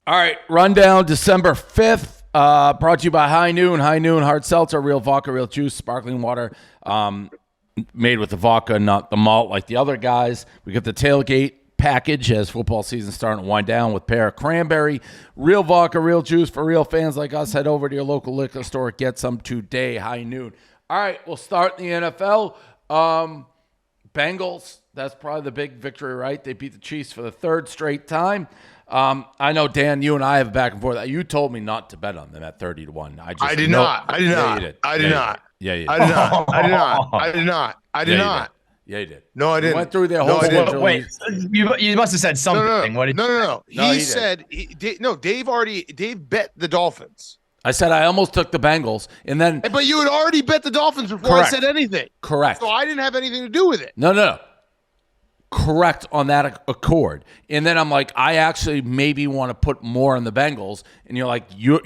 All right, rundown December 5th. Brought to you by High Noon. High Noon hard seltzer, real vodka, real juice, sparkling water, made with the vodka, not the malt like the other guys. We got the tailgate package as football season starting to wind down with pear cranberry, real vodka, real juice for real fans like us. Head over to your local liquor store, get some today. High Noon. All right, we'll start in the NFL. Bengals. That's probably the big victory, right? They beat the Chiefs for the third straight time. I know, Dan, you and I have back and forth. You told me not to bet on them at 30-1. I did not. Yeah, you did. I did not. Yeah, you did. I did not. I did not. I did not. I did not. Yeah, you did. No, I didn't. Went through their whole schedule. Wait, you must have said something. No. He said, Dave bet the Dolphins. I said I almost took the Bengals, and then. But you had already bet the Dolphins before I said anything. Correct. So I didn't have anything to do with it. No. Correct on that accord. And then I'm like, I actually maybe want to put more on the Bengals. And you're like, you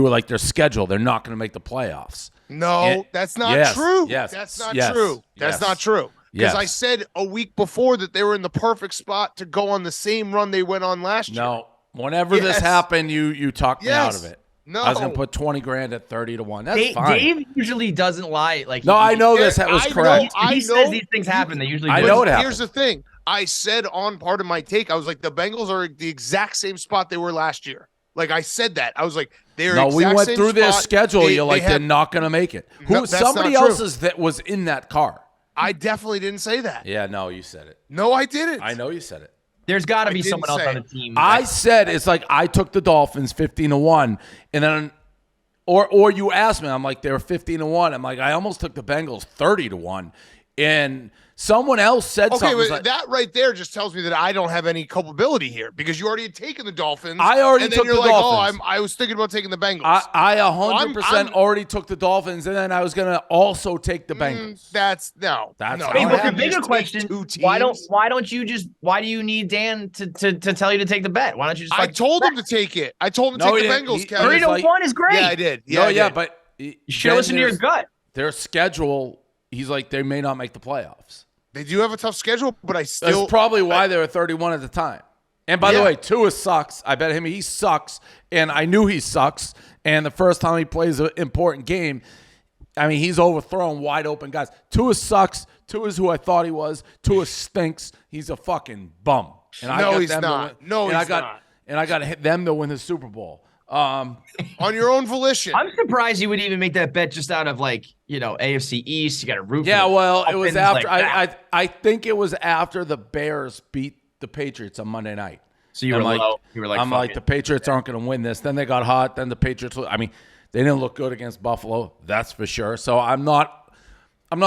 were like, their schedule, they're not going to make the playoffs. No, that's not true. Yes. That's not true. That's not true. Because I said a week before that they were in the perfect spot to go on the same run they went on last year. No, whenever this happened, you talked me out of it. No, I was going to put 20 grand at 30-1. That's fine. Dave usually doesn't lie. I know this. That was correct. He says these things happen. They usually do. I know it happens. Here's the thing. I said on part of my take, I was like, the Bengals are the exact same spot they were last year. Like I said that. I was like, they're exact we went same through their spot. schedule. You're like, they're not going to make it. Somebody else's that was in that car. I definitely didn't say that. Yeah, no, you said it. No, I didn't. I know you said it. There's got to be someone else on the team. I said it's like I took the Dolphins 15-1, and then, or you asked me, I'm like, they were 15-1. I'm like, I almost took the Bengals 30-1, and someone else said something. Okay, but that right there just tells me that I don't have any culpability here because you already had taken the Dolphins. I already took the Dolphins. I was thinking about taking the Bengals. I 100% already took the Dolphins, and then I was going to also take the Bengals. That's no. But the bigger question: why do you need Dan to tell you to take the bet? Why don't you just? I told him to take it. I told him to take the Bengals. 3-1 is great. Yeah, I did. But you should listen to your gut. Their schedule. He's like, they may not make the playoffs. They do have a tough schedule, but That's probably why they were 31 at the time. And by the way, Tua sucks. I bet him he sucks, and I knew he sucks. And the first time he plays an important game, I mean, he's overthrown wide open guys. Tua sucks. Tua is who I thought he was. Tua stinks. He's a fucking bum. And he's not. And I got to hit them to win the Super Bowl. On your own volition. I'm surprised you would even make that bet just out of AFC East. You got to root. Yeah, well, it was after. I think it was after the Bears beat the Patriots on Monday night. So you were low. You were like, I'm like, the Patriots aren't going to win this. Then they got hot. Then the Patriots. I mean, they didn't look good against Buffalo. That's for sure. So I'm not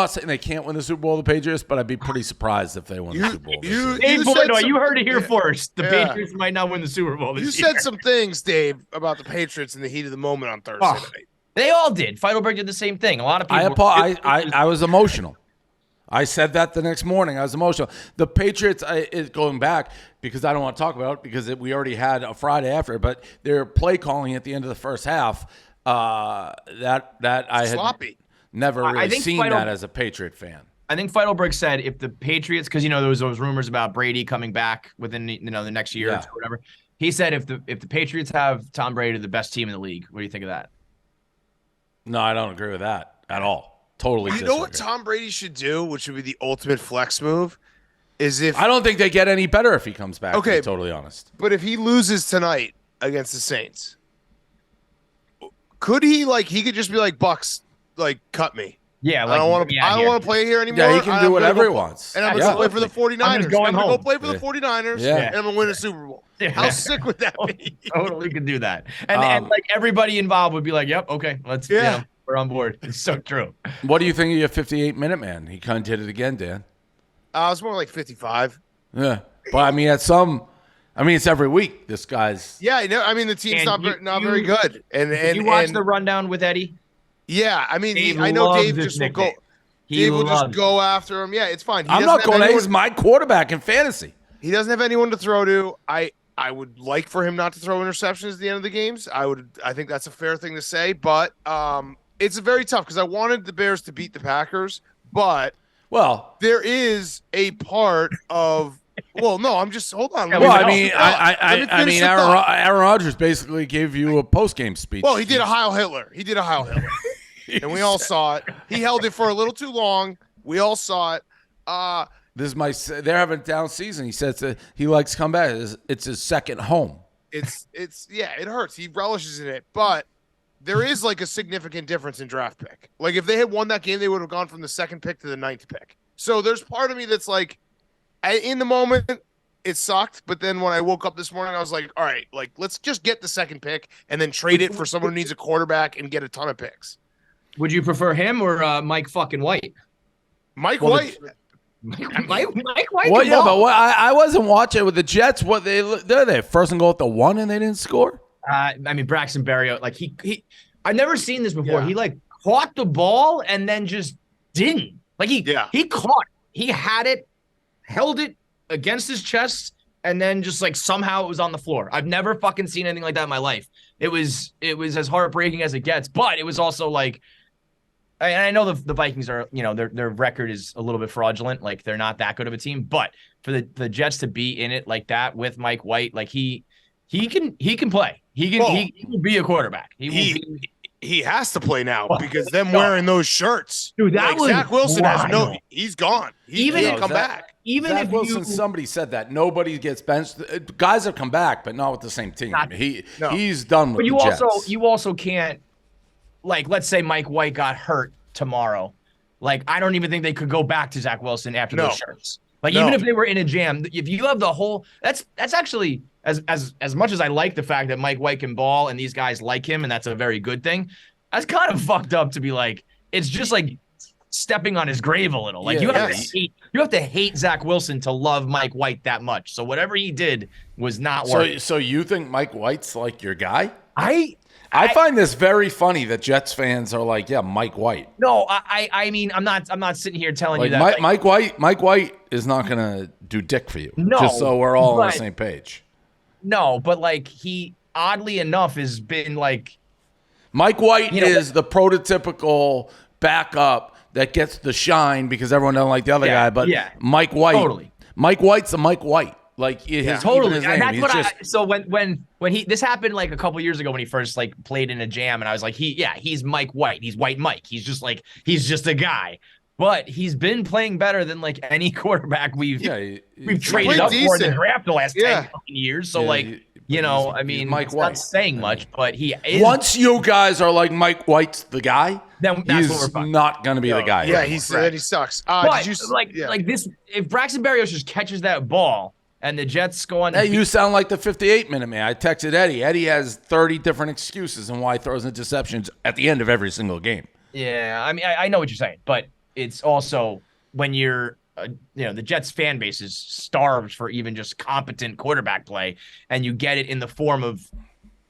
saying they can't win the Super Bowl, the Patriots, but I'd be pretty surprised if they won the Super Bowl. You heard it here first. The Patriots might not win the Super Bowl this year. You said some things, Dave, about the Patriots in the heat of the moment on Thursday night. They all did. Feidelberg did the same thing. A lot of people. I was emotional. I said that the next morning. I was emotional. The Patriots is going back because I don't want to talk about it because we already had a Friday after, but their play calling at the end of the first half that I had sloppy. Never really seen that as a Patriot fan. I think Feidelberg said if the Patriots, because there was those rumors about Brady coming back within the next year or whatever. He said if the Patriots have Tom Brady, the best team in the league. What do you think of that? No, I don't agree with that at all. Totally. You know what Tom Brady should do, which would be the ultimate flex move, is if I don't think they get any better if he comes back. Okay, to be totally honest. But if he loses tonight against the Saints, could he could just be like, Bucks, cut me. Yeah, I don't want to play here anymore. Yeah, he can do whatever he wants. And I'm going to play for the 49ers. I'm going to go play for the 49ers, and I'm going to win a Super Bowl. Yeah. How sick would that be? Totally could do that. And everybody involved would be like, yep, okay, let's, we're on board. It's so true. What do you think of your 58-minute man? He kind of did it again, Dan. It's more like 55. Yeah. But, I mean, it's every week. This guy's. Yeah, I mean, the team's not very good. And you watch the rundown with Eddie? Yeah, I mean, I know Dave just will go. Dave will just go after him. Yeah, it's fine. I'm not going to. He's my quarterback in fantasy. He doesn't have anyone to throw to. I would like for him not to throw interceptions at the end of the games. I think that's a fair thing to say, but it's very tough because I wanted the Bears to beat the Packers, but there is a part of Well, no, I'm just hold on. Yeah, Well, we I know. mean, I mean, Aaron Rodgers basically gave you a post-game speech. Well, he did a Heil Hitler. And we all saw it. He held it for a little too long. We all saw it. They're having a down season. He says that he likes to come back. It's his second home. It's it hurts. He relishes in it, but there is like a significant difference in draft pick. Like if they had won that game, they would have gone from the 2nd pick to the 9th pick. So there's part of me that's like, in the moment, it sucked. But then when I woke up this morning, I was like, all right, like let's just get the 2nd pick and then trade it for someone who needs a quarterback and get a ton of picks. Would you prefer him or Mike fucking White? Mike White. Mike White. Well, yeah, but I wasn't watching with the Jets. What they first and goal at the 1 and they didn't score. I mean, Braxton Berrios, like he I've never seen this before. Yeah. He like caught the ball and then just didn't. Like he caught it. He had it, held it against his chest, and then just like somehow it was on the floor. I've never fucking seen anything like that in my life. It was as heartbreaking as it gets, but it was also like, and I know the Vikings are, their record is a little bit fraudulent. Like they're not that good of a team, but for the Jets to be in it like that with Mike White, like he can play. He can be a quarterback. He has to play now because them wearing those shirts. Dude, that was Zach Wilson wild. he's gone. He can't come back. Even Zach if Wilson, somebody said that nobody gets benched. Guys have come back, but not with the same team. He's done with the Jets. You also can't, like, let's say Mike White got hurt tomorrow. Like, I don't even think they could go back to Zach Wilson after those shirts. Like, even if they were in a jam, if you have the whole, that's actually as much as I like the fact that Mike White can ball and these guys like him, and that's a very good thing. That's kind of fucked up to be like, it's just like stepping on his grave a little. Like you have to hate Zach Wilson to love Mike White that much. So whatever he did was not working. So you think Mike White's like your guy? I find this very funny that Jets fans are like, yeah, Mike White. No, I mean, I'm not sitting here telling you that. Mike White is not gonna do dick for you. No, just so we're all on the same page. No, but like he oddly enough has been like Mike White is the prototypical backup that gets the shine because everyone doesn't like the other guy. But Mike White, Mike White's a Mike White. Like his totally. His name. So when this happened like a couple years ago when he first like played in a jam, and I was like, he's Mike White. He's White Mike. He's just a guy. But he's been playing better than like any quarterback we've traded up for in the draft the last 10 years. So I mean, Mike White. Not saying much, but he is. Once you guys are like Mike White's the guy, then that's he's what we're not going to be the guy. Yeah, he sucks. But this, if Braxton Berrios just catches that ball and the Jets go on. Hey, you sound like the 58-minute man. I texted Eddie. Eddie has 30 different excuses on why he throws interceptions at the end of every single game. Yeah, I mean, I know what you're saying, but it's also when you're, the Jets fan base is starved for even just competent quarterback play, and you get it in the form of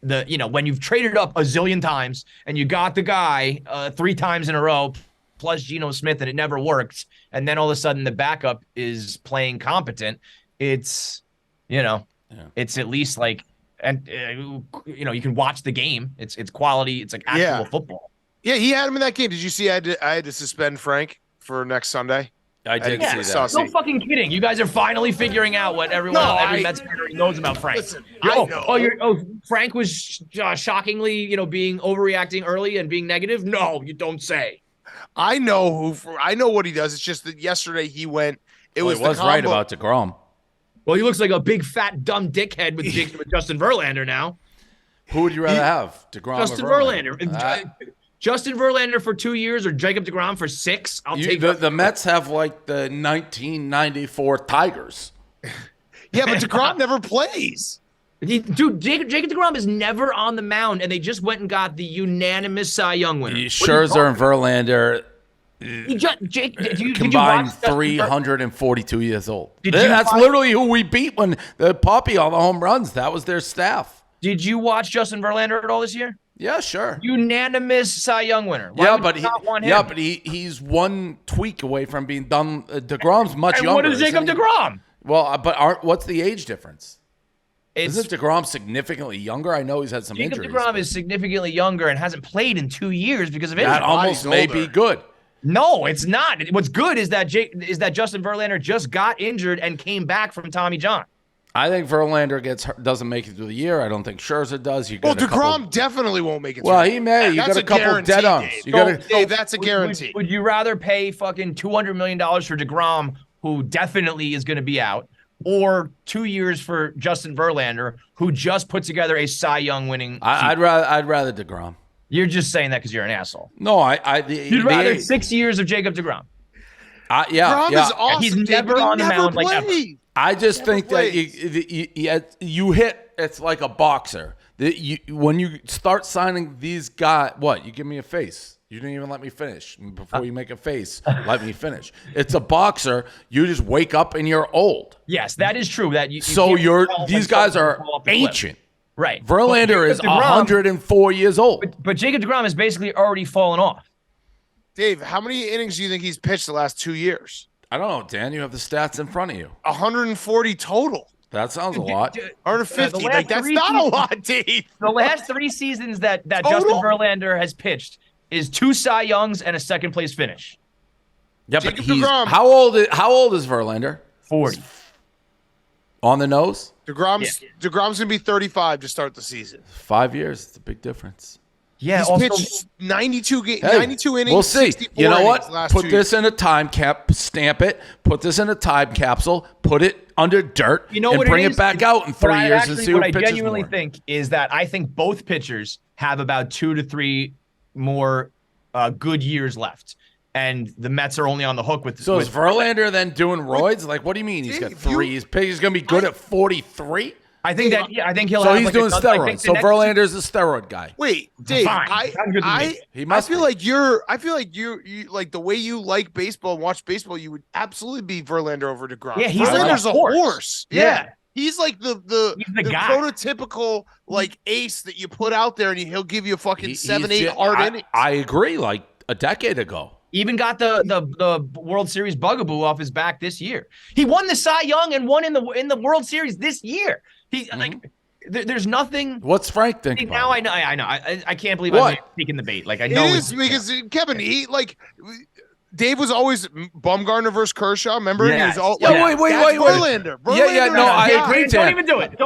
when you've traded up a zillion times and you got the guy 3 times in a row, plus Geno Smith, and it never worked, and then all of a sudden the backup is playing competent. It's, it's at least like, and you can watch the game. It's quality. It's like actual football. Yeah, he had him in that game. Did you see? I had to suspend Frank for next Sunday. I did see that. No fucking kidding. You guys are finally figuring out what every Mets fan knows about Frank. Listen, I know. Frank was shockingly, being overreacting early and being negative. No, you don't say. I know what he does. It's just that yesterday he went. He was right about DeGrom. Well, he looks like a big fat dumb dickhead with Justin Verlander now. Who would you rather have, DeGrom Justin or Verlander? Justin Verlander for 2 years or Jacob DeGrom for 6? I'll take the Mets have like the 1994 Tigers. Yeah, but DeGrom never plays. Dude, Jacob DeGrom is never on the mound, and they just went and got the unanimous Cy Young winner. Scherzer and Verlander did you combined 342 years old. That's literally who we beat when the Puppy all the home runs. That was their staff. Did you watch Justin Verlander at all this year? Yeah, sure. Unanimous Cy Young winner. But he's one tweak away from being done. DeGrom's much younger. What is Jacob DeGrom? Well, what's the age difference? Isn't DeGrom significantly younger? I know he's had some injuries. Jacob DeGrom is significantly younger and hasn't played in 2 years because of injury. That almost may be good. No, it's not. What's good is that Justin Verlander just got injured and came back from Tommy John. I think Verlander doesn't make it through the year. I don't think Scherzer does. Well, DeGrom definitely won't make it. Well, he may. You got a couple dead arms. Dave, that's a guarantee. Would you rather pay fucking $200 million for DeGrom, who definitely is going to be out, or 2 years for Justin Verlander, who just put together a Cy Young winning? I'd rather DeGrom. You're just saying that because you're an asshole. No, You'd rather 6 years of Jacob DeGrom. DeGrom is awesome. He's never on the mound like ever. I just think that you hit. It's like a boxer. When you start signing these guys, what? You give me a face. You didn't even let me finish. Before you make a face, let me finish. It's a boxer. You just wake up and you're old. Yes, that is true. That These guys are ancient. Right. Verlander is 104 years old. But Jacob DeGrom has basically already fallen off. Dave, how many innings do you think he's pitched the last 2 years? I don't know, Dan. You have the stats in front of you. 140 total. That sounds a lot. 150. That's not a lot, Dave. The last 3 seasons that Justin Verlander has pitched is 2 Cy Youngs and a second place finish. Yeah, but how old is Verlander? 40. On the nose? DeGrom's gonna be 35 to start the season. 5 years. It's a big difference. Yeah, he's pitched 92 innings. We'll see. You know what? Put this in a time cap, stamp it. Put this in a time capsule. Put it under dirt. You know and what? Bring it back out in 3 years and see who pitches more. What I genuinely think is that I think both pitchers have about 2 to 3 more good years left, and the Mets are only on the hook with. So is Verlander then doing roids? Like, what do you mean? He's got 3. He's going to be good at 43. I think that. Yeah, I think he'll. So have he's doing steroids. So Verlander's a steroid guy. Wait, Dave. He must. I feel like you like the way you like baseball and watch baseball. You would absolutely be Verlander over DeGrom. Yeah, he's Verlander's a horse. Yeah. He's like the guy. prototypical like ace that you put out there and he'll give you a fucking 7-8 hard innings. I agree. Like a decade ago. Even got the World Series bugaboo off his back this year. He won the Cy Young and won in the World Series this year. There's nothing. What's Frank thinking? Now I know. I can't believe I'm speaking the bait. Like I know it is because Kevin. Dave was always Bumgarner versus Kershaw. Remember? Yes. He was wait. Verlander. No, I agree. Don't even do it.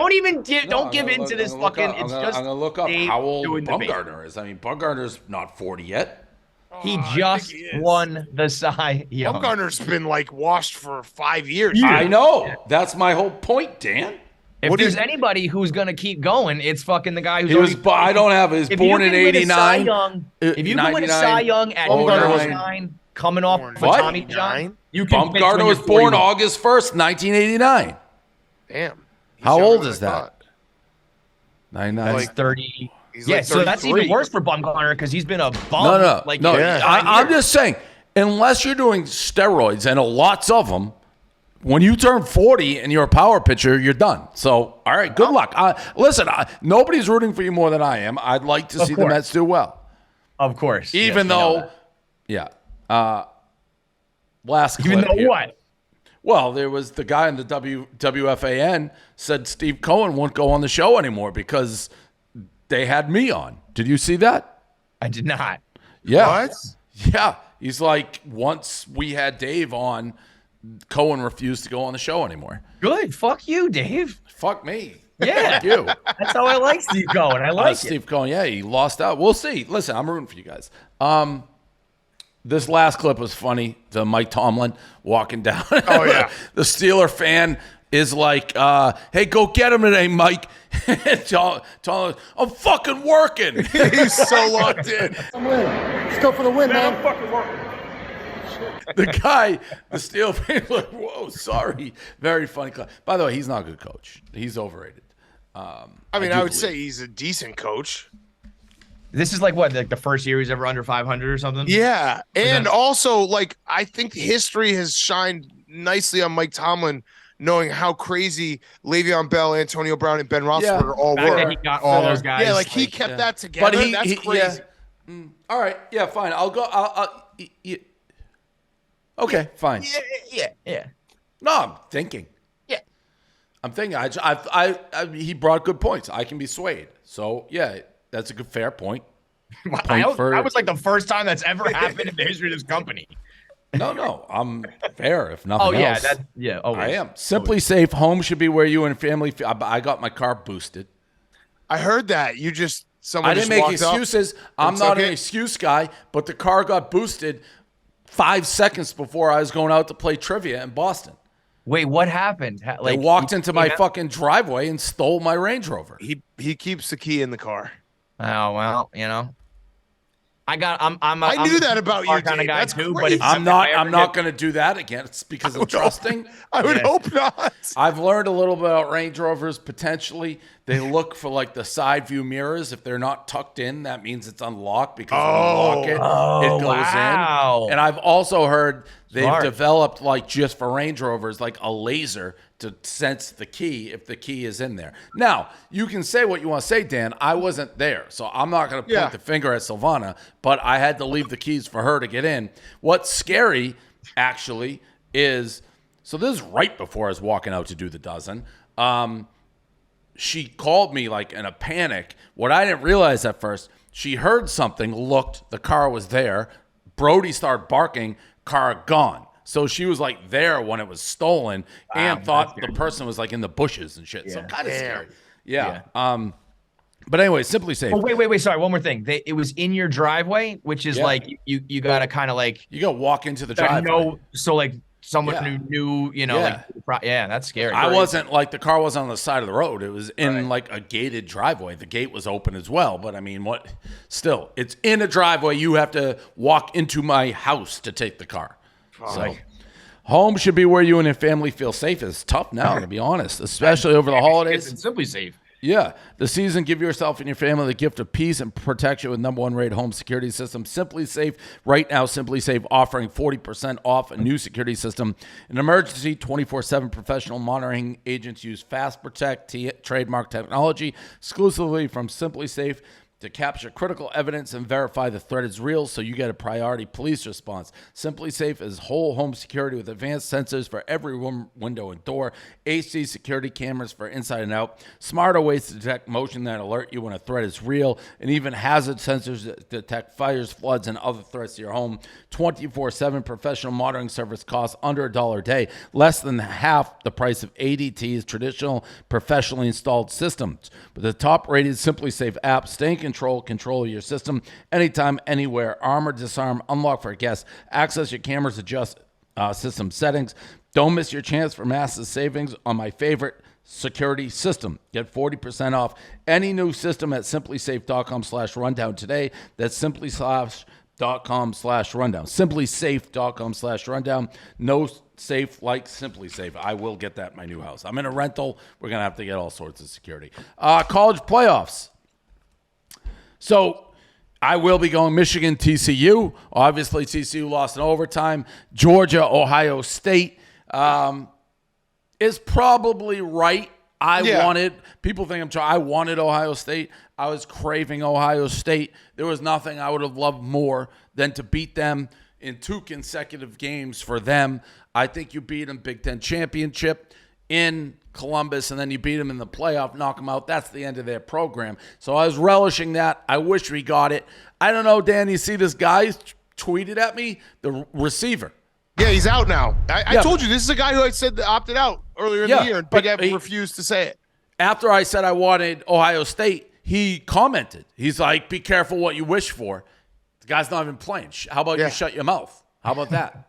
Don't give in to this fucking. I'm gonna look up how old Bumgarner is. I mean, Bumgarner's not 40 yet. He just won the Cy Young. Bumgarner's been like washed for 5 years. I know. That's my whole point, Dan. If there's anybody who's gonna keep going, it's fucking the guy who's. I don't have it. He's born in '89. If you can win a Cy Young at 39, coming off for Tommy John, you can. Bumgarner was born August 1st, 1989. Damn. How old is that? 99. Like 30. He's yeah, like so that's even worse for Bumgarner because he's been a bum. No. Yeah. I'm just saying, unless you're doing steroids and lots of them. When you turn 40 and you're a power pitcher, you're done. So, all right, good luck. Listen, nobody's rooting for you more than I am. I'd like to see the Mets do well. Of course. Even though, last clip Even though here. what? Well, there was the guy in the WFAN said Steve Cohen won't go on the show anymore because they had me on. Did you see that? I did not. Yeah. What? Yeah. He's like, once we had Dave on, Cohen refused to go on the show anymore. Good. Fuck you, Dave. Fuck me. Yeah. Fuck you. That's how I like Steve Cohen. I like Steve Cohen. Yeah, he lost out. We'll see. Listen, I'm rooting for you guys. This last clip was funny. To Mike Tomlin walking down. Oh, yeah. The Steeler fan is like, hey, go get him today, Mike. Tomlin, I'm fucking working. He's so locked in. Let's go for the win, man. I'm fucking working. The guy, the Steeler fan, like, whoa, sorry. Very funny. By the way, he's not a good coach. He's overrated. I would say he's a decent coach. This is like what, like the first year he's ever under 500 or something? Yeah. And also, like, I think history has shined nicely on Mike Tomlin, knowing how crazy Le'Veon Bell, Antonio Brown, and Ben Roethlisberger all Fact were. that he got all those guys. Yeah, like he kept that together. But That's crazy. Yeah. All right. Yeah, fine. I'll go. Okay, fine. Yeah. No, I'm thinking. Yeah. I'm thinking. He brought good points. I can be swayed. So, yeah, that's a good, fair point. That was like the first time that's ever happened in the history of this company. No, I'm fair. If nothing else. Always. I am. Simply Safe. Home should be where you and family. I got my car boosted. I heard that. Someone I didn't make excuses. I'm not an excuse guy, but the car got boosted 5 seconds before I was going out to play trivia in Boston. Wait, what happened? They walked into my fucking driveway and stole my Range Rover. He keeps the key in the car. Oh well, I knew that about you, kind of guy That's too. crazy. But I'm not going to do that again. It's because I'm trusting. I would hope not. I've learned a little bit about Range Rovers. Potentially, they look for like the side view mirrors. If they're not tucked in, that means it's unlocked because when you lock it, it goes in. And I've also heard they've developed like just for Range Rovers, like a laser to sense the key if the key is in there. Now, you can say what you want to say, Dan. I wasn't there, so I'm not going to point the finger at Silvana, but I had to leave the keys for her to get in. What's scary, actually, is, so this is right before I was walking out to do the dozen. She called me like in a panic. What I didn't realize at first, she heard something, looked, the car was there. Brody started barking, car gone. So she was like there when it was stolen and thought the person was like in the bushes and shit. Yeah. So kind of scary. Yeah. But anyway, Simply Safe. Oh, wait. Sorry, one more thing. It was in your driveway, which is like you got to kind of like you got to walk into the driveway. So like someone who knew, that's scary. I wasn't like the car wasn't on the side of the road. It was in like a gated driveway. The gate was open as well. But I mean, still, it's in a driveway. You have to walk into my house to take the car. So, home should be where you and your family feel safe. It's tough now, to be honest, especially over the holidays. It's Simply Safe. Yeah. The season, give yourself and your family the gift of peace and protection with #1 rated home security system, Simply Safe. Right now, Simply Safe offering 40% off a new security system. An emergency 24/7 professional monitoring agents use Fast Protect trademark technology exclusively from Simply Safe to capture critical evidence and verify the threat is real, so you get a priority police response. Simply Safe is whole home security with advanced sensors for every room, window, and door, HD security cameras for inside and out, smarter ways to detect motion that alert you when a threat is real, and even hazard sensors that detect fires, floods, and other threats to your home. 24/7 professional monitoring service costs under $1 a day, less than half the price of ADT's traditional professionally installed systems. With the top-rated Simply Safe app, stay in control your system anytime, anywhere. Arm or disarm, unlock for guests, access your cameras, adjust system settings. Don't miss your chance for massive savings on my favorite security system. Get 40% off any new system at simplysafe.com/rundown today. That's simplysafe.com/rundown. Simplysafe.com/rundown. No safe like Simply Safe. I will get that in my new house. I'm in a rental. We're going to have to get all sorts of security. College playoffs. So I will be going Michigan, TCU. Obviously, TCU lost in overtime. Georgia, Ohio State is probably right. People think I wanted Ohio State. I was craving Ohio State. There was nothing I would have loved more than to beat them in 2 consecutive games for them. I think you beat them Big Ten championship in Columbus, and then you beat them in the playoff, knock them out. That's the end of their program. So I was relishing that. I wish we got it. I don't know, Dan, you see this guy tweeted at me, the receiver. Yeah, he's out now. I told you, this is a guy who I said opted out earlier in the year, but he refused to say it. After I said I wanted Ohio State, he commented. He's like, be careful what you wish for. The guy's not even playing. How about you shut your mouth? How about that?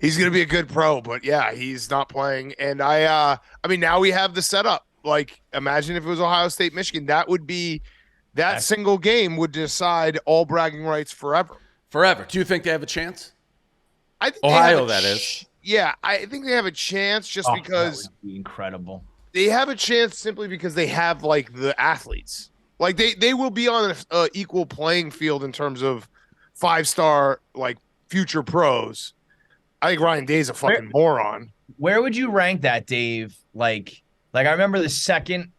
He's going to be a good pro, but he's not playing. And I mean, now we have the setup. Like, imagine if it was Ohio State, Michigan, that single game would decide all bragging rights forever. Forever. Do you think they have a chance? I think Ohio, that is. Yeah, I think they have a chance just because that would be incredible. They have a chance simply because they have like the athletes. Like they will be on an equal playing field in terms of 5-star like future pros. I think Ryan Day's a fucking moron. Where would you rank that, Dave? Like I remember the second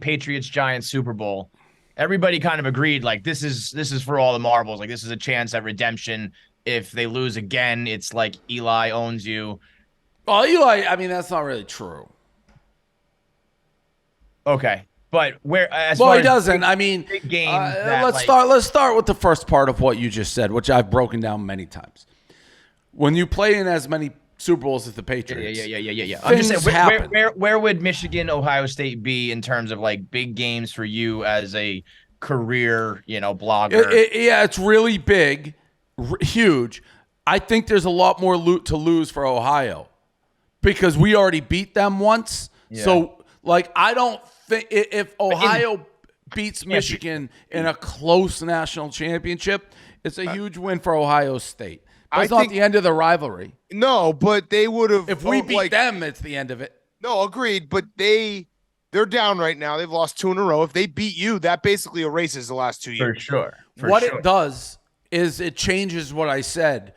Patriots Giants Super Bowl. Everybody kind of agreed like this is for all the marbles. Like this is a chance at redemption. If they lose again, it's like Eli owns you. Well, Eli, I mean, that's not really true. Okay. But where as Well, far he as doesn't. I mean, big games that, let's start with the first part of what you just said, which I've broken down many times. When you play in as many Super Bowls as the Patriots, yeah. I'm just things saying, happen. where would Michigan, Ohio State be in terms of like big games for you as a career, blogger? It's really big, huge. I think there's a lot more loot to lose for Ohio because we already beat them once. Yeah. So, like, I don't think if Ohio beats Michigan in a close national championship, it's a huge win for Ohio State. But it's not the end of the rivalry. No, but they would have. If we beat them, it's the end of it. No, agreed. But they're down right now. They've lost 2 in a row. If they beat you, that basically erases the last 2 years. For sure. It does is it changes what I said.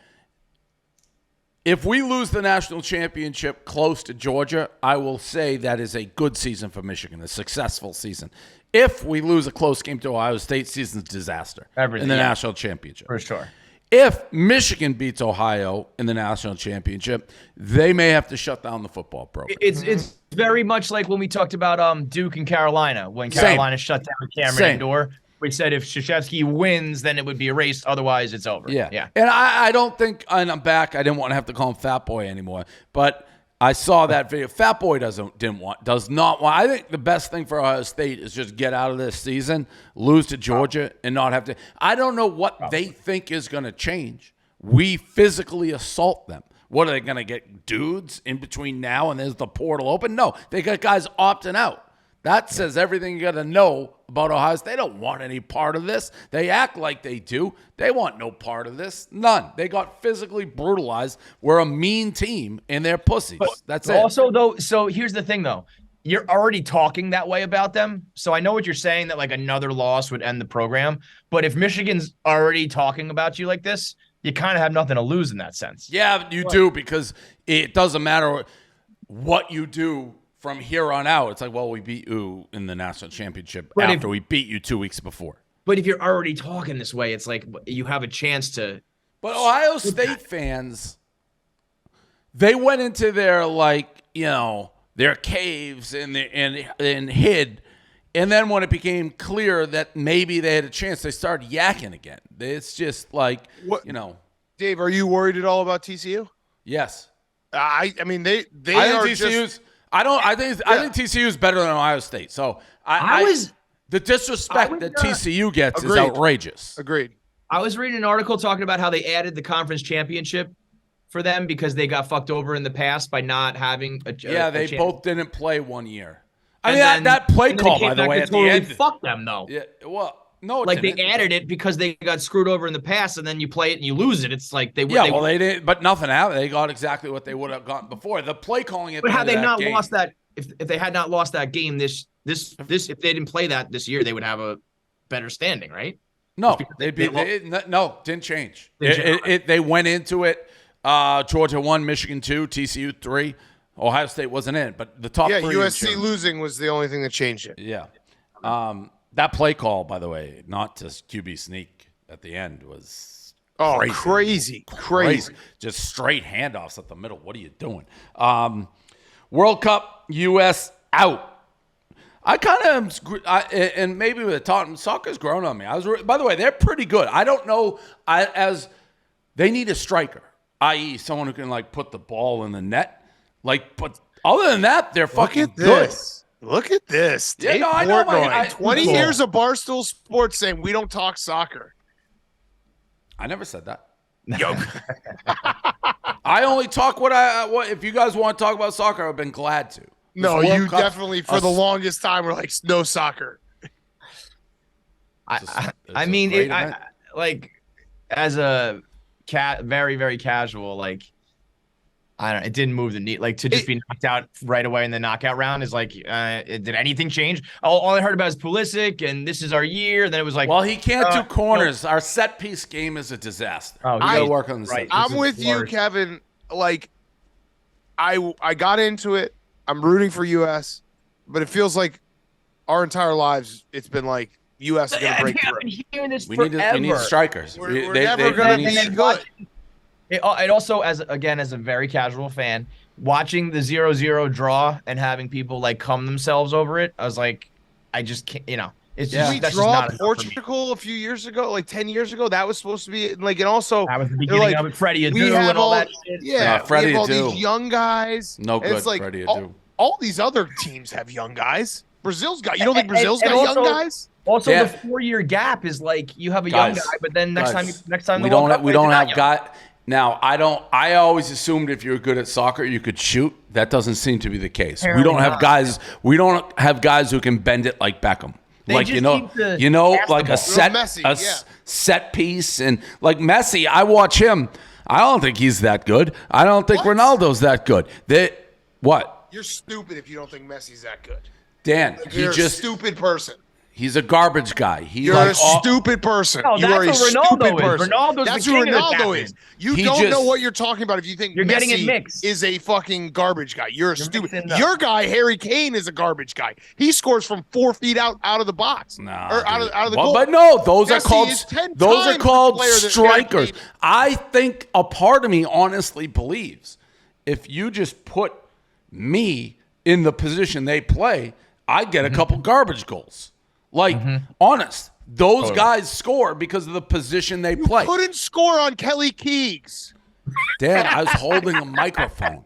If we lose the national championship close to Georgia, I will say that is a good season for Michigan, a successful season. If we lose a close game to Ohio State, season's disaster in the national championship. For sure. If Michigan beats Ohio in the national championship, they may have to shut down the football program. It's very much like when we talked about Duke and Carolina, when Carolina shut down Cameron Indoor. We said if Krzyzewski wins, then it would be erased. Otherwise, it's over. Yeah. And I don't think, and I'm back, I didn't want to have to call him Fat Boy anymore, but I saw that video. Fat Boy does not want. I think the best thing for Ohio State is just get out of this season, lose to Georgia, and not have to. I don't know what they think is going to change. We physically assault them. What are they going to get dudes in between now and there's the portal open? No, they got guys opting out. That says everything you got to know about Ohio State. They don't want any part of this. They act like they do. They want no part of this. None. They got physically brutalized. We're a mean team, and they're pussies. That's it. Also, though, so here's the thing, though. You're already talking that way about them. So I know what you're saying, that like another loss would end the program. But if Michigan's already talking about you like this, you kind of have nothing to lose in that sense. Yeah, you do, because it doesn't matter what you do from here on out. It's like, well, we beat you in the national championship after we beat you 2 weeks before. But if you're already talking this way, it's like you have a chance to. But Ohio State fans, they went into their their caves and hid. And then when it became clear that maybe they had a chance, they started yakking again. It's just like, Dave, are you worried at all about TCU? Yes. I mean, they I are think TCU's. just. I think TCU is better than Ohio State. So the disrespect that TCU gets is outrageous. Agreed. I was reading an article talking about how they added the conference championship for them because they got fucked over in the past by not having a they both didn't play 1 year. I mean, that play call, by the way, at the end. Fuck them, though. Yeah, well, no, like they added it because they got screwed over in the past, and then you play it and you lose it. It's like they didn't, but nothing happened. They got exactly what they would have gotten before. The play calling it. But had they not lost that, if they had not lost that game, this if they didn't play that this year, they would have a better standing, right? No, didn't change. They went into it. Georgia 1, Michigan 2, TCU 3. Ohio State wasn't in it, but the top 3. Yeah, USC losing was the only thing that changed it. Yeah. That play call, by the way, not just QB sneak at the end, was crazy. Just straight handoffs at the middle. What are you doing? World Cup, U.S. out. I kind of and maybe with the Tottenham, soccer's grown on me. By the way, they're pretty good. I don't know they need a striker, i.e., someone who can put the ball in the net. But other than that, they're fucking good. Look at this. Yeah, no, I know. 20 years of Barstool Sports saying we don't talk soccer. I never said that. Yo. I only talk what if you guys want to talk about soccer, I've been glad to. No, you definitely for the longest time were like, no soccer. I mean, as a very, very casual, I don't know. It didn't move the needle. To just be knocked out right away in the knockout round is did anything change? All I heard about is Pulisic, and this is our year. Then it was well, he can't do corners. Our set piece game is a disaster. Oh, you gotta work on the set piece. I'm with you, Kevin. I got into it. I'm rooting for US, but it feels like our entire lives it's been US is gonna break through. I've been hearing this we forever. need strikers. We're never gonna be good. It also, as a very casual fan, watching the 0-0 draw and having people calm themselves over it, I was like, I just can't. It's Yeah. just We that's just draw not enough for me. Portugal a few years ago, like 10 years ago. That was supposed to be like, and also That was the they're beginning like, of it. Freddie we Adu have and all all that shit. yeah, Freddie we have all Adu. these young guys. No and good, it's like Freddie all, Adu. all these other teams have young guys. Brazil's got. You don't think And- Brazil's and got also- young guys? Also, Yeah. the 4-year gap is like you have a Guys, young guy, but then next guys, time we the World don't Cup, have, we they're don't not have young. guy. Now I always assumed if you're good at soccer you could shoot. That doesn't seem to be the case. Apparently we don't have not. guys. We don't have guys who can bend it like Beckham. They Like just need to pass the like ball. a set Messi, yeah. set piece and like Messi. I watch him. I don't think he's that good. I don't think What? Ronaldo's that good. What? You're stupid if you don't think Messi's that good. Dan, You're a stupid person. he's a garbage guy. He's You're like a stupid person. No, you that's are a what Ronaldo stupid is. person. Ronaldo's That's the who king of the Ronaldo captain. is. You He don't just- know what you're talking about if you think You're getting it Messi mixed. is a fucking garbage guy. You're stupid. mixing it up. Your guy, Harry Kane, is a garbage guy. He scores from 4 feet out of the box. Nah, or out of the Well, goal. but no, those Messi are called is 10 times the player that Harry strikers. Kane- I think a part of me honestly believes if you just put me in the position they play, I'd get a couple garbage goals. Like, honest, those guys score because of the position they play. Couldn't score on Kelly Keegs. Dan, I was holding a microphone.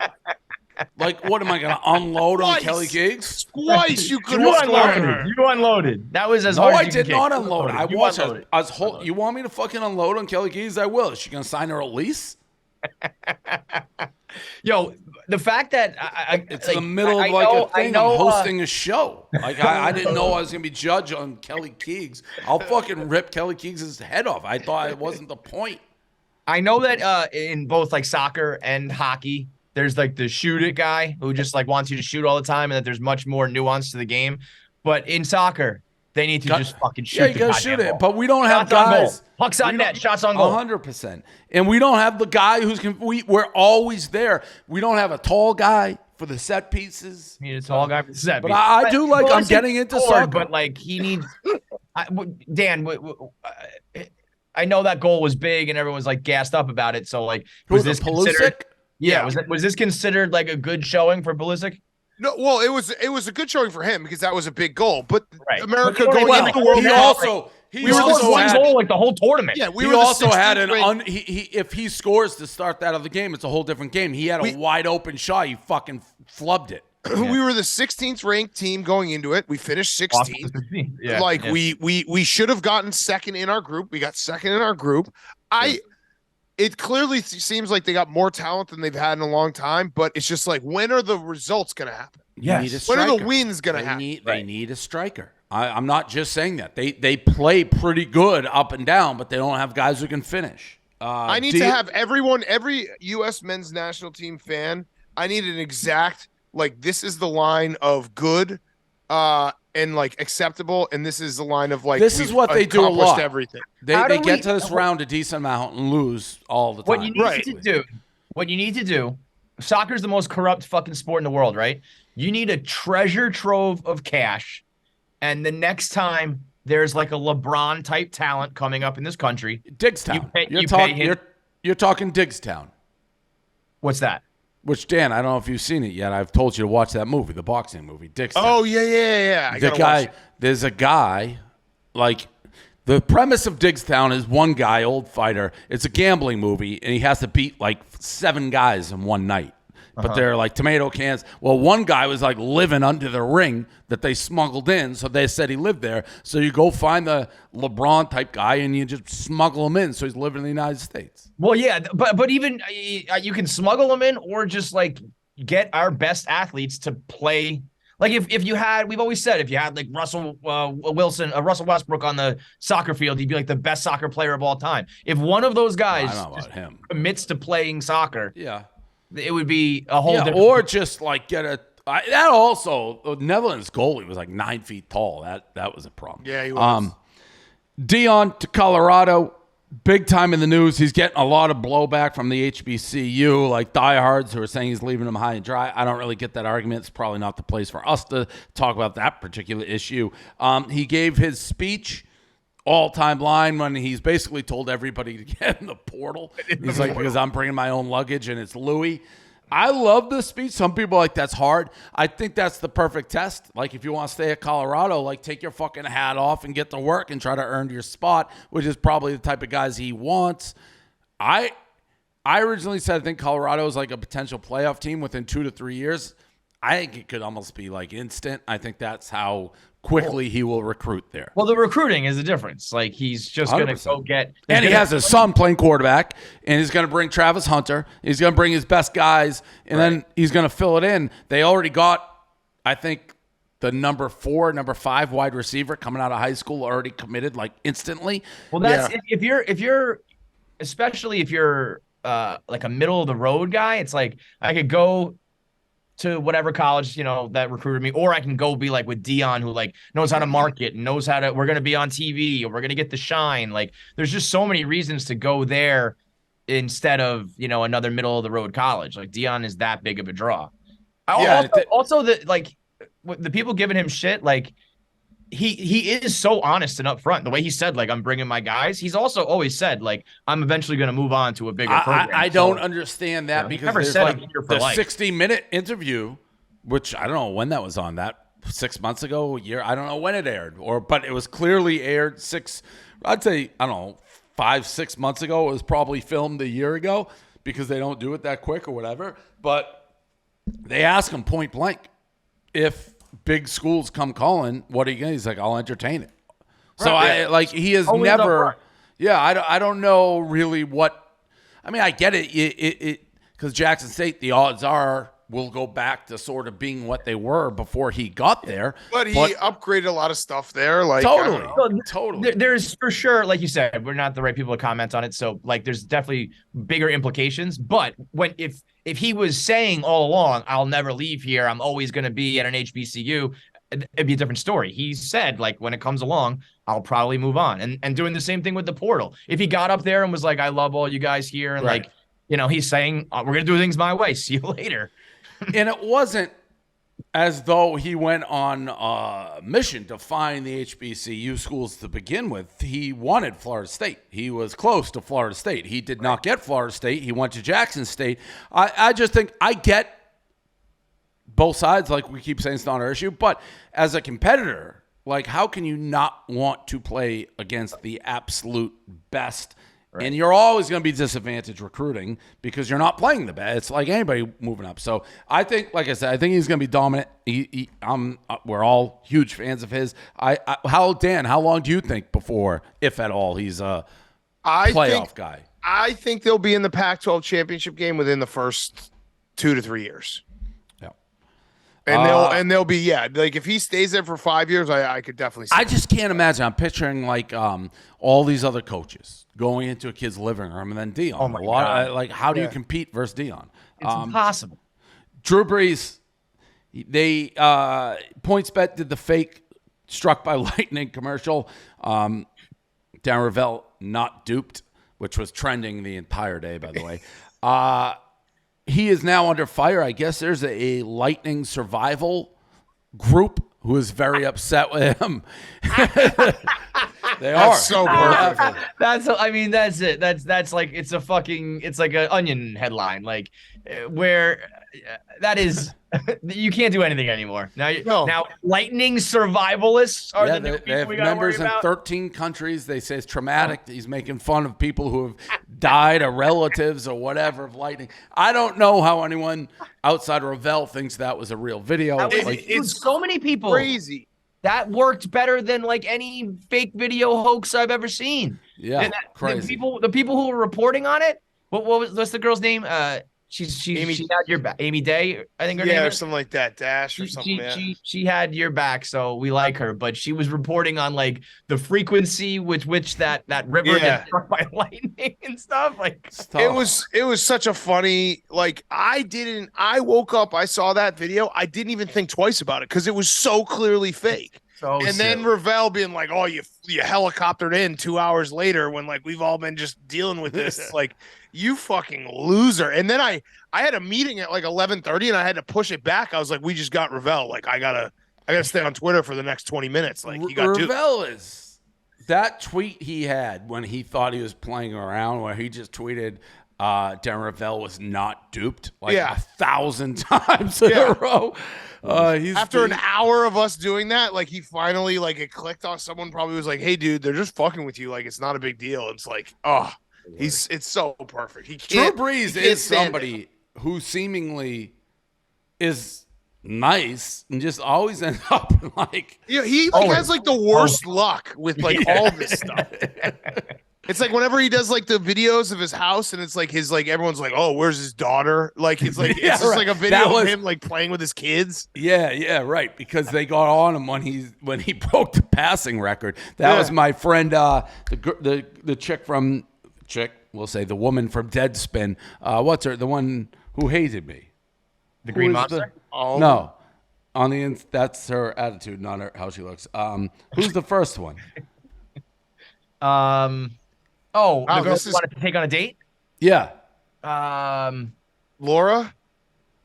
Like, what am I going to unload on Twice. Kelly Keegs? Twice you couldn't You score. unloaded. You unloaded. That was as No, hard as I you did could not kick. unload. I You watched. unloaded. You want me to fucking unload on Kelly Keys? I will. Is she gonna sign her a lease? Yo, the fact that It's like, in the middle I of like know- a thing. I know, I'm hosting a show. Like I didn't know I was gonna be judged on Kelly Keegs. I'll fucking rip Kelly Keegs' head off. I thought it wasn't the point. I know that in both like soccer and hockey, there's like the shoot it guy who just like wants you to shoot all the time, and that there's much more nuance to the game. But in soccer, they need to just fucking shoot. Yeah, you the gotta goddamn shoot it. ball. But we don't have Shots on goal. guys. Pucks on net. Shots on goal. 100%. And we don't have the guy who's we're always there. We don't have a tall guy for the set pieces. I mean, it's all guy for the set. But I do like. I'm Pulisic getting into scored, soccer. But like he needs. Dan, I know that goal was big and everyone's like gassed up about it. So like, Who, was the this considered? Pulisic? Yeah, was this considered like a good showing for Pulisic? No, well, it was a good showing for him because that was a big goal. But Right. America But going well, into the World he Cup, also We He were the scored one sixth- goal like the whole tournament. yeah, we He were the also had 16th ranked- if he scores to start that other game, it's a whole different game. He had a wide open shot. He fucking flubbed it. We were the 16th ranked team going into it. We finished 16th. Yeah, Like yeah. we should have gotten second in our group. We got second in our group. It clearly seems like they got more talent than they've had in a long time, but it's just like, when are the results going to happen? You need a When are the striker. wins going to They happen? need, Right. they need a striker. I'm not just saying that. They play pretty good up and down, but they don't have guys who can finish. I need to have every U.S. men's national team fan, I need an exact, like, this is the line of good and, like, acceptable, and this is the line of, like, This is we've what they do a accomplished lot. everything. They How do get we- to this round a decent amount and lose all the time. What you need Right. to do, soccer's the most corrupt fucking sport in the world, right? You need a treasure trove of cash, and the next time there's like a LeBron type talent coming up in this country, Diggstown. you pay him. You're talking Diggstown. What's that? Which, Dan, I don't know if you've seen it yet. I've told you to watch that movie, the boxing movie, Diggstown. Oh, yeah. I the gotta guy, watch it. there's a guy, like, the premise of Diggstown is one guy, old fighter. It's a gambling movie, and he has to beat like 7 guys in one night. But they're like tomato cans. Well, one guy was like living under the ring that they smuggled in, so they said he lived there. So you go find the LeBron type guy, and you just smuggle him in, so he's living in the United States. Well, yeah, but even you can smuggle them in, or just like get our best athletes to play. Like if you had, we've always said, if you had like Russell Westbrook on the soccer field, he'd be like the best soccer player of all time. If one of those guys I don't know just about him. commits to playing soccer, Yeah. it would be a whole different. Or just like get a. That also, the Netherlands goalie was like 9 feet tall. That was a problem. Yeah, he was. Deion to Colorado, big time in the news. He's getting a lot of blowback from the HBCU, like diehards who are saying he's leaving them high and dry. I don't really get that argument. It's probably not the place for us to talk about that particular issue. He gave his speech, all-time line, when he's basically told everybody to get in the portal. He's like, because I'm bringing my own luggage and it's Louis. I love this speech. Some people are like, that's hard. I think that's the perfect test. Like, if you want to stay at Colorado, like, take your fucking hat off and get to work and try to earn your spot, which is probably the type of guys he wants. I originally said I think Colorado is like a potential playoff team within 2 to 3 years. I think it could almost be like instant. I think that's how quickly he will recruit there. Well, the recruiting is the difference. Like, he's just going to go get. And he has his son playing quarterback, and he's going to bring Travis Hunter. He's going to bring his best guys, and then he's going to fill it in. They already got, I think, the number 4, number 5 wide receiver coming out of high school already committed like instantly. Well, that's if you're, especially if you're like a middle of the road guy, it's like I could go to whatever college, that recruited me, or I can go be like with Deion, who like knows how to market, knows how to, we're going to be on TV, or we're going to get the shine. Like, there's just so many reasons to go there instead of, another middle of the road college. Like, Deion is that big of a draw. Also the people giving him shit, like, he is so honest and upfront. The way he said, like, I'm bringing my guys. He's also always said, like, I'm eventually going to move on to a bigger program. I don't understand that because there's like the 60-minute interview, which I don't know when that was on. That 6 months ago, a year. I don't know when it aired, but it was clearly aired 5-6 months ago. It was probably filmed a year ago because they don't do it that quick or whatever. But they ask him point blank, if big schools come calling, what are you going to? He's like, I'll entertain it. So he has always never, I don't know really what, I mean, I get it because Jackson State, the odds are will go back to sort of being what they were before he got there. But he upgraded a lot of stuff there. Like, totally. There's for sure, like you said, we're not the right people to comment on it. So like, there's definitely bigger implications, but if he was saying all along, I'll never leave here, I'm always going to be at an HBCU, it'd be a different story. He said, like, when it comes along, I'll probably move on. And doing the same thing with the portal. If he got up there and was like, I love all you guys here, and he's saying, we're going to do things my way. See you later. And it wasn't as though he went on a mission to find the HBCU schools to begin with. He wanted Florida State. He was close to Florida State. He did not get Florida State. He went to Jackson State. I just think I get both sides, like we keep saying it's not our issue. But as a competitor, like, how can you not want to play against the absolute best? Right. And you're always going to be disadvantaged recruiting because you're not playing the best. It's like anybody moving up. So I think, like I said, I think he's going to be dominant. We're all huge fans of his. Dan, how long do you think before, if at all, he's a playoff guy? I think they'll be in the Pac-12 championship game within the first 2 to 3 years. And they'll be, like, if he stays there for 5 years, I could definitely see I just can't imagine. I'm picturing like all these other coaches going into a kid's living room and then Deion. Oh my God. Like, how do you compete versus Deion? It's impossible. Drew Brees, they PointsBet did the fake struck by lightning commercial. Darren Ravel not duped, which was trending the entire day, by the way. He is now under fire. I guess there's a lightning survival group who is very upset with him. They are so perfect. That's it. That's like, it's like an Onion headline, like, where that is, you can't do anything anymore. Now lightning survivalists are the new people we got to worry about. Members in 13 countries. They say it's traumatic. He's making fun of people who have died or relatives or whatever of lightning. I don't know how anyone outside of Ravel thinks that was a real video. It's so many people. Crazy. That worked better than like any fake video hoax I've ever seen. Yeah, crazy. The people who were reporting on it. What's the girl's name? She had your back. Amy Day, I think her name or is. something like that. Dash or something. She had your back, so we like her. But she was reporting on like the frequency with which that river gets struck by lightning and stuff. Like, it was such a funny, like, I woke up, I saw that video, I didn't even think twice about it because it was so clearly fake. Then Ravel being like, oh, you helicoptered in 2 hours later when, like, we've all been just dealing with this. Like, you fucking loser. And then I had a meeting at like 11:30 and I had to push it back. I was like, we just got Ravel. Like, I gotta stay on Twitter for the next 20 minutes. Like, you got Ravel is that tweet he had when he thought he was playing around, where he just tweeted, Darren Ravel was not duped like Yeah. 1,000 times in a row. After an hour of us doing that, like he finally like it clicked off. Someone probably was like, "Hey, dude, they're just fucking with you. Like it's not a big deal." It's like, it's so perfect. He Drew can't. Brees he can't is stand somebody who seemingly is nice and just always ends up like he has like the worst luck with like all this stuff. It's like whenever he does like the videos of his house and it's like his like everyone's like, oh, where's his daughter? Like it's like it's just like a video of him like playing with his kids. Yeah, right. Because they got on him when he broke the passing record. That was my friend, the chick. We'll say the woman from Deadspin. What's her? The one who hated me. The Green Monster. No, that's her attitude, not how she looks. Who's the first one? The girl who wanted to take on a date? Yeah. Laura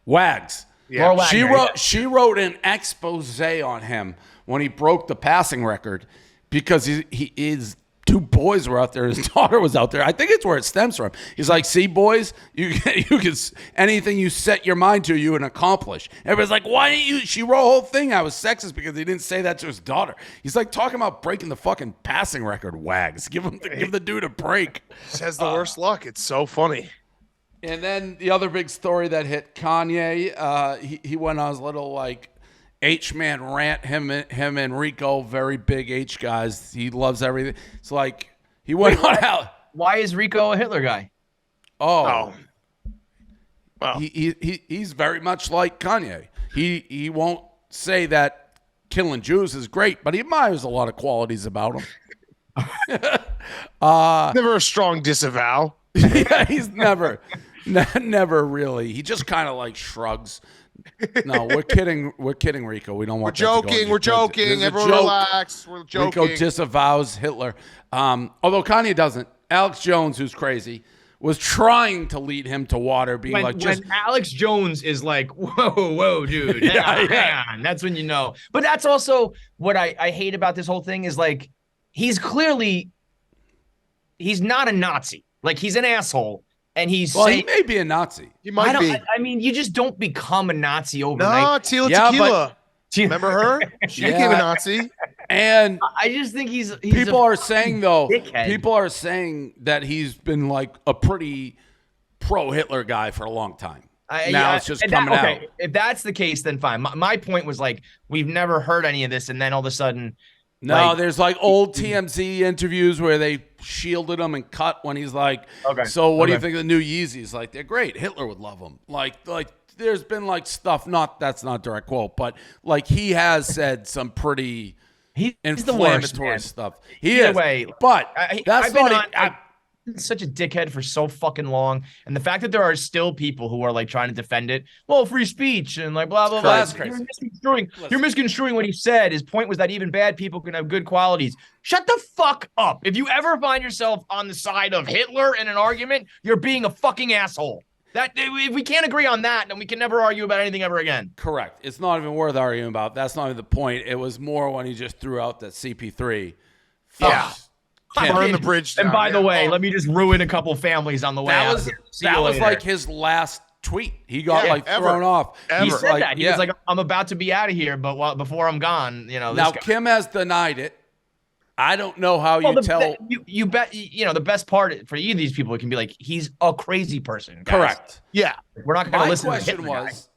Wags. Yeah. Laura Wagner, She wrote an expose on him when he broke the passing record because his two boys were out there. His daughter was out there. I think it's where it stems from. He's like, see, boys, you can anything you set your mind to, you can accomplish. Everybody's like, why didn't you? She wrote a whole thing. I was sexist because he didn't say that to his daughter. He's like talking about breaking the fucking passing record. Wags, give the dude a break. Just has the worst luck. It's so funny. And then the other big story that hit Kanye, he went on his little like H-man rant. Him and Rico, very big H guys. He loves everything. It's like he went on out. Why is Rico a Hitler guy? Well, He's very much like Kanye. He won't say that killing Jews is great, but he admires a lot of qualities about him. never a strong disavow. Yeah, he's never really. He just kind of like shrugs. No, we're kidding. We're kidding, Rico. We don't want. We're joking. Everyone relax. We're joking. Rico disavows Hitler. Although Kanye doesn't. Alex Jones, who's crazy, was trying to lead him to water, being when Alex Jones is like, whoa, dude, hang on. That's when you know. But that's also what I hate about this whole thing is like he's not a Nazi. Like he's an asshole. And he may be a Nazi. He might be. I mean, you just don't become a Nazi overnight. No, Tequila. Remember her? She became a Nazi. And I just think he's people are saying though. Dickhead. People are saying that he's been like a pretty pro-Hitler guy for a long time. It's just coming out. If that's the case, then fine. My point was like we've never heard any of this, and then all of a sudden. No, there's like old TMZ interviews where they shielded him and cut when he's like, so what do you think of the new Yeezys? Like, they're great. Hitler would love them. Like there's been like stuff, that's not direct quote, but like he has said some pretty inflammatory stuff. He is. Way, but that's not such a dickhead for so fucking long, and the fact that there are still people who are like trying to defend it, well, free speech and like blah blah blah. That's crazy. You're misconstruing what he said. His point was that even bad people can have good qualities. Shut the fuck up. If you ever find yourself on the side of Hitler in an argument, you're being a fucking asshole. That if we can't agree on that, then we can never argue about anything ever again. Correct. It's not even worth arguing about. That's not even the point. It was more when he just threw out that CP3. Yeah. Burn the bridge down. And by the way, let me just ruin a couple families on the way out. That was like his last tweet. He got thrown off. He said that. He was like, I'm about to be out of here, but before I'm gone, Now, Kim has denied it. I don't know how tell. You bet, the best part for either of these people, it can be like, he's a crazy person. Guys. Correct. Yeah. We're not going to listen to My question Hitler was,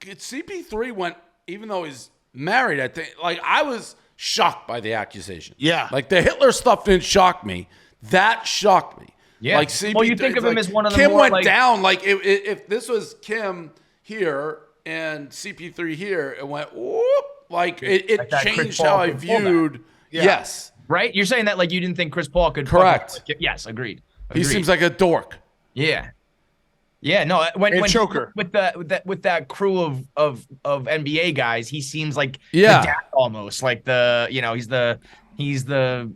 CP3 went, even though he's married, I think, like, I was shocked by the accusation. Yeah. Like, the Hitler stuff didn't shock me. That shocked me. Yeah. Like, CP3, well, you think of him as one of the Kim more, went like, down. Like, if this was Kim here and CP3 here, it went, whoop. Like, it like changed how I viewed. Yeah. Yes. Right? You're saying that like you didn't think Chris Paul could. Correct. Yes, agreed. He seems like a dork. Yeah. Yeah, no. When choker with that crew of NBA guys, he seems like the dad almost like he's the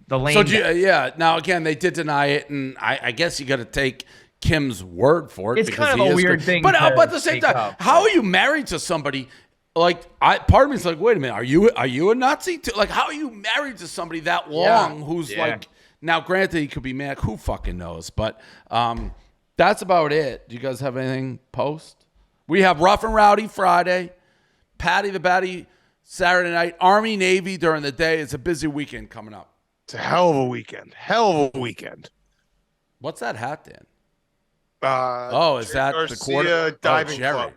lame. So now again, they did deny it, and I guess you got to take Kim's word for it. It's kind of a weird thing. But at the same time, how are you married to somebody like, part of me is like, wait a minute, are you a Nazi too? Like, how are you married to somebody that long who's like, now granted he could be mad, who fucking knows? But that's about it. Do you guys have anything post? We have Rough and Rowdy Friday, Patty the Batty Saturday night, Army Navy during the day. It's a busy weekend coming up. It's a hell of a weekend. Hell of a weekend. What's that hat, Dan? Is Jerry that Garcia the quarter? diving Jerry. club.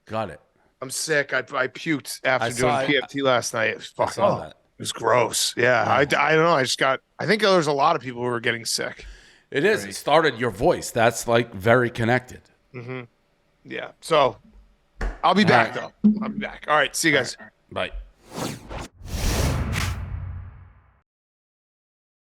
Got it. I'm sick. I puked after I doing saw it. PFT last night. It was I fucking. saw that. It was gross. Yeah, I don't know. I think there's a lot of people who are getting sick. It is. It started your voice. That's like very connected. Mm-hmm. Yeah. So I'll be back though. I'll be back. All right. See you guys. Bye.